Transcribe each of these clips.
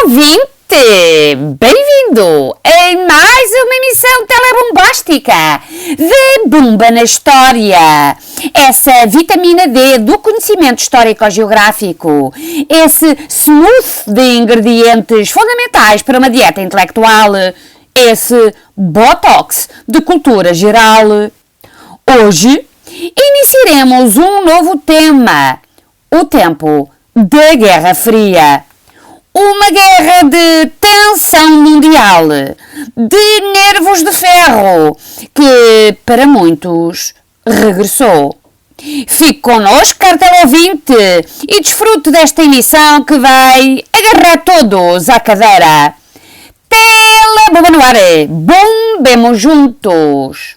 Ouvinte, bem-vindo em mais uma emissão telebombástica de Bomba na História. Essa vitamina D do conhecimento histórico-geográfico, esse smooth de ingredientes fundamentais para uma dieta intelectual, esse botox de cultura geral. Hoje iniciaremos um novo tema, o tempo da Guerra Fria. Uma guerra de tensão mundial, de nervos de ferro, que para muitos regressou. Fique connosco, caro teleouvinte, e desfrute desta emissão que vai agarrar todos à cadeira. Telebomba no ar, bombemos juntos!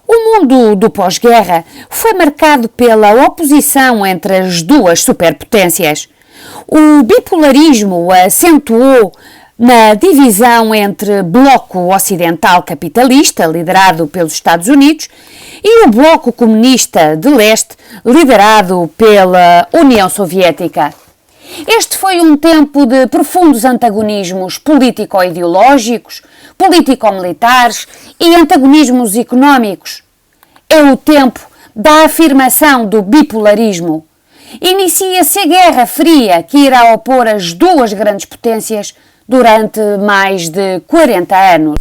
O mundo do pós-guerra foi marcado pela oposição entre as duas superpotências. O bipolarismo acentuou na divisão entre bloco ocidental capitalista, liderado pelos Estados Unidos, e o bloco comunista de leste, liderado pela União Soviética. Este foi um tempo de profundos antagonismos político-ideológicos, político-militares e antagonismos económicos. É o tempo da afirmação do bipolarismo. Inicia-se a Guerra Fria, que irá opor as duas grandes potências durante mais de 40 anos.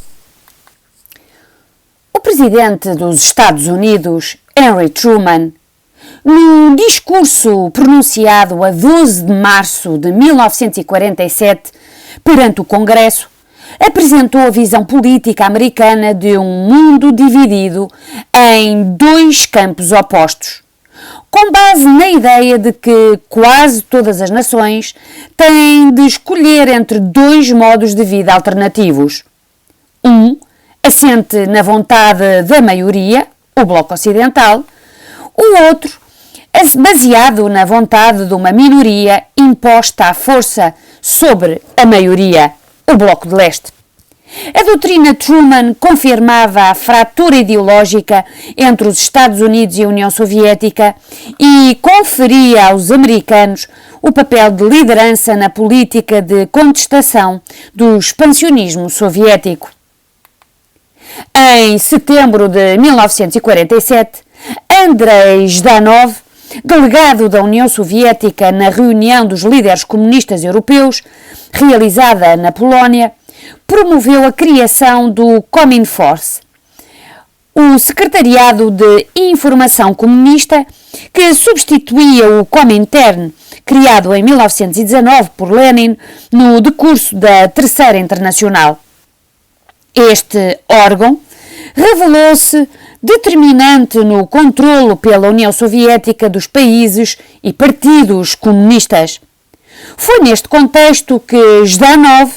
O presidente dos Estados Unidos, Henry Truman, num discurso pronunciado a 12 de março de 1947 perante o Congresso, apresentou a visão política americana de um mundo dividido em dois campos opostos, com base na ideia de que quase todas as nações têm de escolher entre dois modos de vida alternativos. Um assente na vontade da maioria, o Bloco Ocidental, o outro baseado na vontade de uma minoria imposta à força sobre a maioria, o Bloco de Leste. A doutrina Truman confirmava a fratura ideológica entre os Estados Unidos e a União Soviética e conferia aos americanos o papel de liderança na política de contestação do expansionismo soviético. Em setembro de 1947, Andrei Zhdanov, delegado da União Soviética na reunião dos líderes comunistas europeus, realizada na Polónia, promoveu a criação do Cominforce, o Secretariado de Informação Comunista, que substituía o Comintern, criado em 1919 por Lenin no decurso da Terceira Internacional. Este órgão revelou-se determinante no controlo pela União Soviética dos países e partidos comunistas. Foi neste contexto que Zhdanov,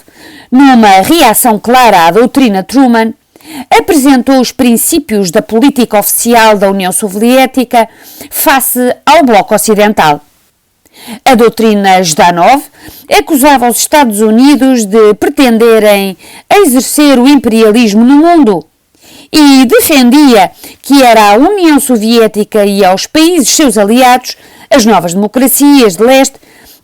numa reação clara à doutrina Truman, apresentou os princípios da política oficial da União Soviética face ao Bloco Ocidental. A doutrina Zhdanov acusava os Estados Unidos de pretenderem exercer o imperialismo no mundo e defendia que era à União Soviética e aos países seus aliados, as novas democracias de leste,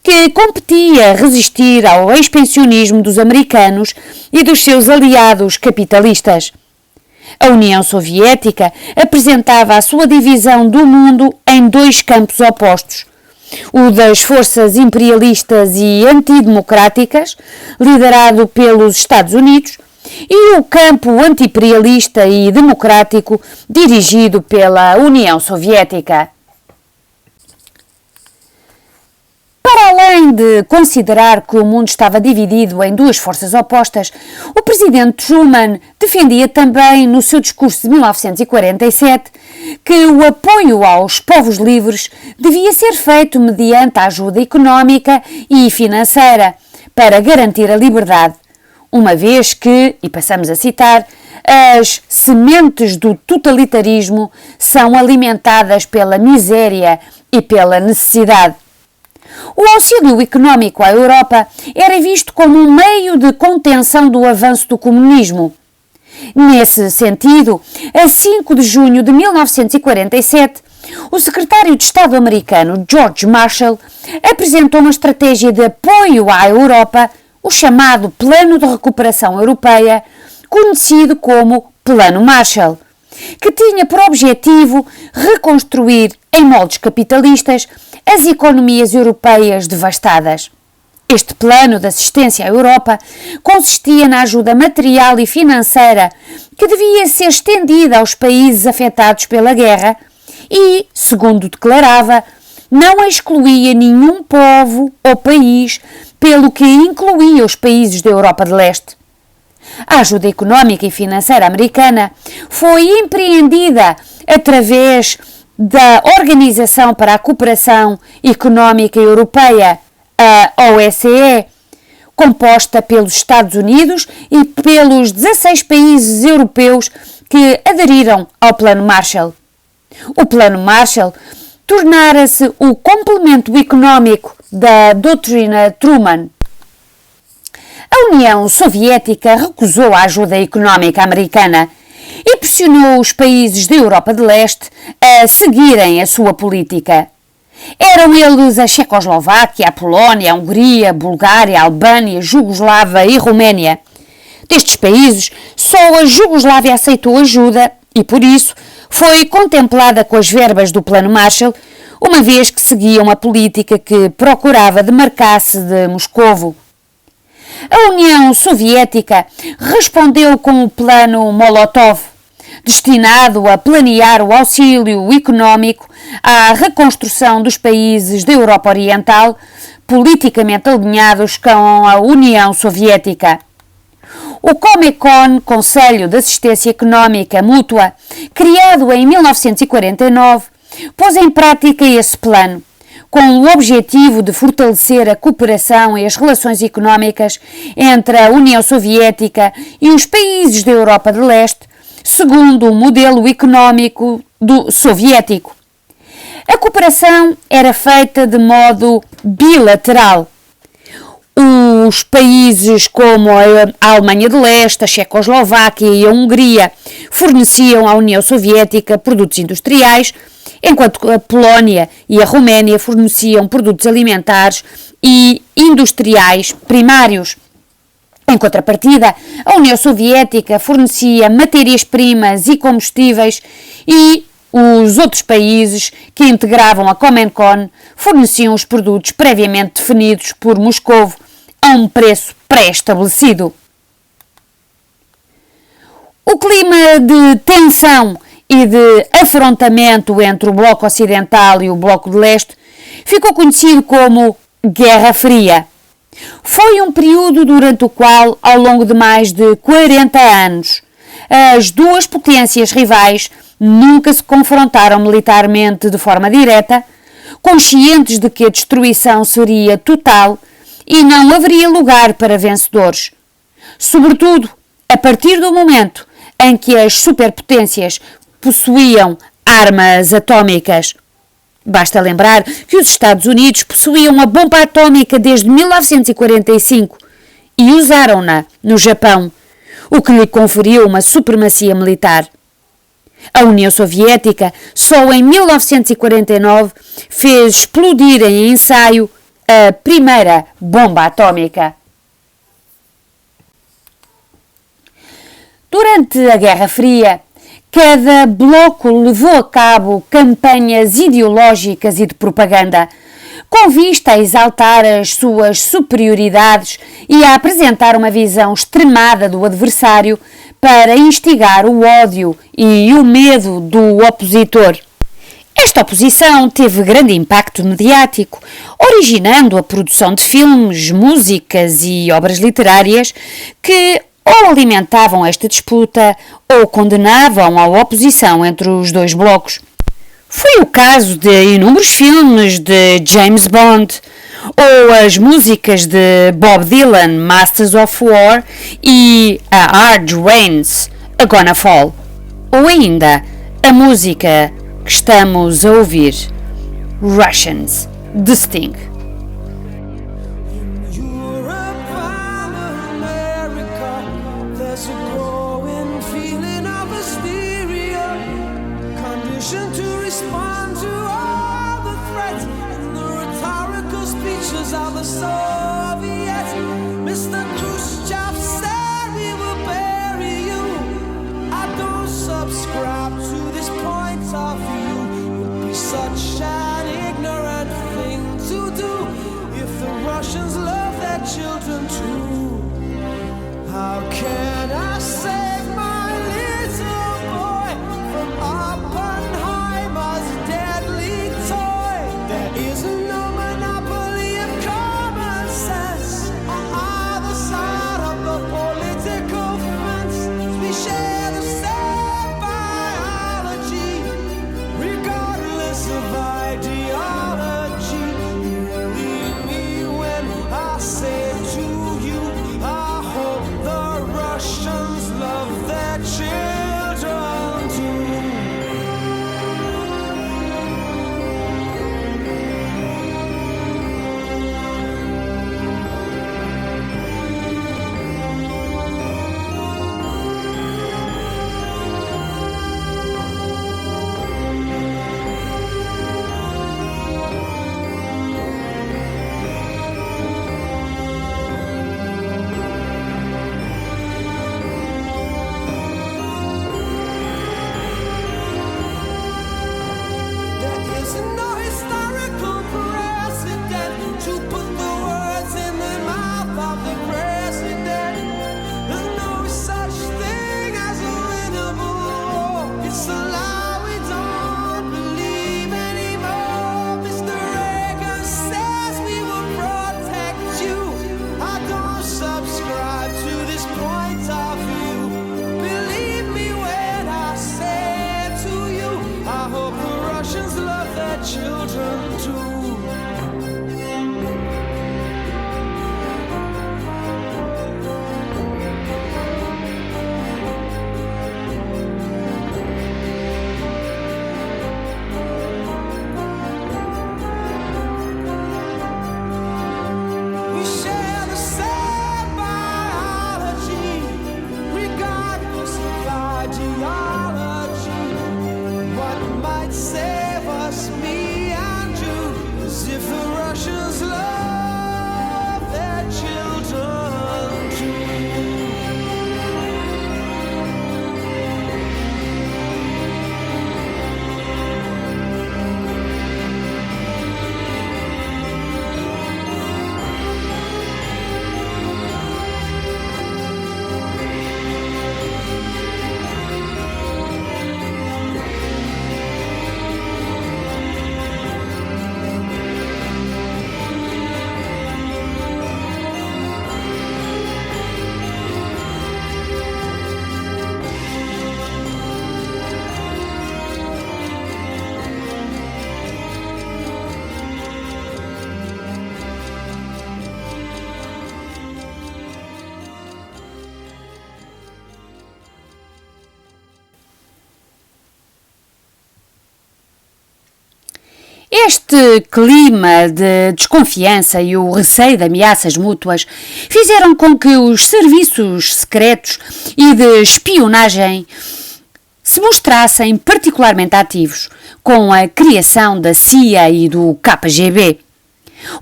que competia resistir ao expansionismo dos americanos e dos seus aliados capitalistas. A União Soviética apresentava a sua divisão do mundo em dois campos opostos: o das forças imperialistas e antidemocráticas, liderado pelos Estados Unidos, e o campo anti-imperialista e democrático, dirigido pela União Soviética. Para além de considerar que o mundo estava dividido em duas forças opostas, o presidente Truman defendia também, no seu discurso de 1947, que o apoio aos povos livres devia ser feito mediante a ajuda económica e financeira, para garantir a liberdade, uma vez que, e passamos a citar, as sementes do totalitarismo são alimentadas pela miséria e pela necessidade. O auxílio económico à Europa era visto como um meio de contenção do avanço do comunismo. Nesse sentido, a 5 de junho de 1947, o secretário de Estado americano George Marshall apresentou uma estratégia de apoio à Europa, o chamado Plano de Recuperação Europeia, conhecido como Plano Marshall, que tinha por objetivo reconstruir, em moldes capitalistas, as economias europeias devastadas. Este plano de assistência à Europa consistia na ajuda material e financeira que devia ser estendida aos países afetados pela guerra e, segundo declarava, não excluía nenhum povo ou país, pelo que incluía os países da Europa de Leste. A ajuda económica e financeira americana foi empreendida através da Organização para a Cooperação Económica Europeia, a OSCE, composta pelos Estados Unidos e pelos 16 países europeus que aderiram ao Plano Marshall. O Plano Marshall tornara-se o complemento económico da doutrina Truman. A União Soviética recusou a ajuda económica americana e pressionou os países da Europa de Leste a seguirem a sua política. Eram eles a Checoslováquia, a Polónia, a Hungria, a Bulgária, a Albânia, a Jugoslávia e a Roménia. Destes países, só a Jugoslávia aceitou ajuda e, por isso, foi contemplada com as verbas do Plano Marshall, uma vez que seguia uma política que procurava demarcar-se de Moscovo. A União Soviética respondeu com o Plano Molotov, destinado a planear o auxílio económico à reconstrução dos países da Europa Oriental, politicamente alinhados com a União Soviética. O Comecon, Conselho de Assistência Económica Mútua, criado em 1949, pôs em prática esse plano, com o objetivo de fortalecer a cooperação e as relações económicas entre a União Soviética e os países da Europa de Leste, segundo o modelo económico soviético. A cooperação era feita de modo bilateral. Os países como a Alemanha de Leste, a Checoslováquia e a Hungria forneciam à União Soviética produtos industriais, enquanto a Polónia e a Roménia forneciam produtos alimentares e industriais primários. Em contrapartida, a União Soviética fornecia matérias-primas e combustíveis e os outros países que integravam a Comecon forneciam os produtos previamente definidos por Moscovo a um preço pré-estabelecido. O clima de tensão e de afrontamento entre o Bloco Ocidental e o Bloco de Leste ficou conhecido como Guerra Fria. Foi um período durante o qual, ao longo de mais de 40 anos, as duas potências rivais nunca se confrontaram militarmente de forma direta, conscientes de que a destruição seria total e não haveria lugar para vencedores. Sobretudo, a partir do momento em que as superpotências possuíam armas atómicas. Basta lembrar que os Estados Unidos possuíam uma bomba atómica desde 1945 e usaram-na no Japão, o que lhe conferiu uma supremacia militar. A União Soviética só em 1949 fez explodir em ensaio a primeira bomba atómica. Durante a Guerra Fria, cada bloco levou a cabo campanhas ideológicas e de propaganda, com vista a exaltar as suas superioridades e a apresentar uma visão extremada do adversário para instigar o ódio e o medo do opositor. Esta oposição teve grande impacto mediático, originando a produção de filmes, músicas e obras literárias que ou alimentavam esta disputa ou condenavam a oposição entre os dois blocos. Foi o caso de inúmeros filmes de James Bond, ou as músicas de Bob Dylan, Masters of War, e a Hard Rain's A Gonna Fall, ou ainda a música que estamos a ouvir, Russians, de Sting. Of the Soviets, Mr. Khrushchev said we will bury you. I don't subscribe to this point of view. It would be such an ignorant thing to do if the Russians love their children too. How can I save my little boy from Oppenheimer's deadly toy? There is no monopoly of common sense on either side of the political fence. We share the same biology, regardless of ideology. Believe me when I say to you, I hope the Russians love their children too. There is no historical precedent to put the words in the mouth of the president. There's no such thing as a winnable war. It's a lie we don't believe anymore. Mr. Reagan says we will protect you. I don't subscribe to this point of view. Believe me when I say to you, I hope the Russians love their children too. We share the same biology, regardless of ideology. What might save us, me and you, is if the Russians love their children too. Este clima de desconfiança e o receio de ameaças mútuas fizeram com que os serviços secretos e de espionagem se mostrassem particularmente ativos, com a criação da CIA e do KGB.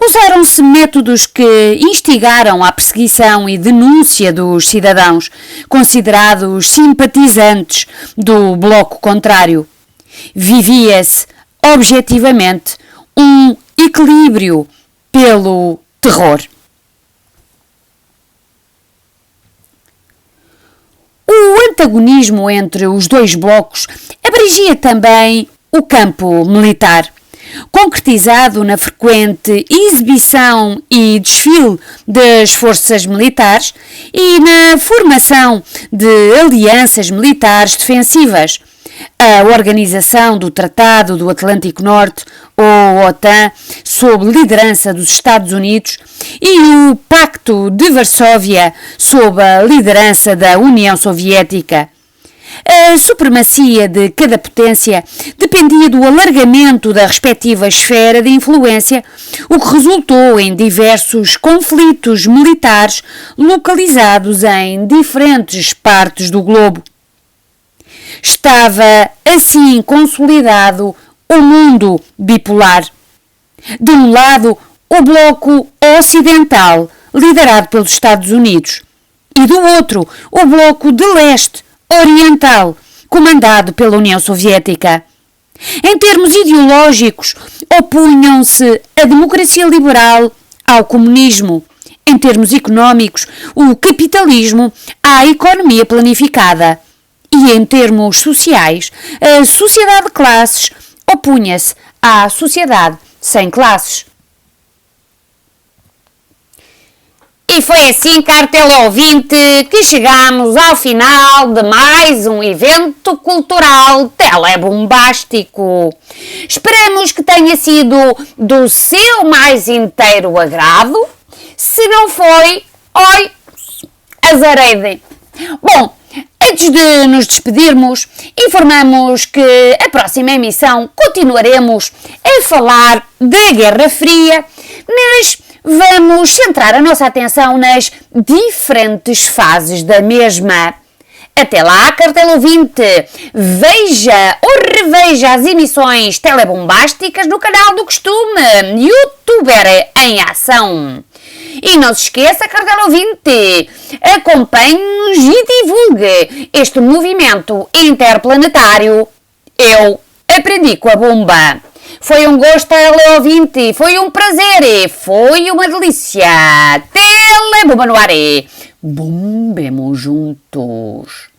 Usaram-se métodos que instigaram à perseguição e denúncia dos cidadãos considerados simpatizantes do bloco contrário. Vivia-se objetivamente um equilíbrio pelo terror. O antagonismo entre os dois blocos abrangia também o campo militar, concretizado na frequente exibição e desfile das forças militares e na formação de alianças militares defensivas, a Organização do Tratado do Atlântico Norte, ou OTAN, sob liderança dos Estados Unidos, e o Pacto de Varsóvia, sob a liderança da União Soviética. A supremacia de cada potência dependia do alargamento da respectiva esfera de influência, o que resultou em diversos conflitos militares localizados em diferentes partes do globo. Estava assim consolidado o mundo bipolar. De um lado, o bloco ocidental, liderado pelos Estados Unidos, e do outro, o bloco de leste, oriental, comandado pela União Soviética. Em termos ideológicos, opunham-se a democracia liberal ao comunismo. Em termos económicos, o capitalismo à economia planificada. E em termos sociais, a sociedade de classes opunha-se à sociedade sem classes. E foi assim, caro teleouvinte, que chegamos ao final de mais um evento cultural telebombástico. Esperamos que tenha sido do seu mais inteiro agrado. Se não foi, oi, azarei. Bom, antes de nos despedirmos, informamos que a próxima emissão continuaremos a falar da Guerra Fria, mas vamos centrar a nossa atenção nas diferentes fases da mesma. Até lá, caro teleouvinte, veja ou reveja as emissões telebombásticas no canal do costume, YouTuber em Ação. E não se esqueça, caro teleouvinte, acompanhe-nos e divulgue este movimento interplanetário. Eu aprendi com a bomba. Foi um gosto, teleouvinte, foi um prazer e foi uma delícia. Telebomba no ar. Bombemos juntos.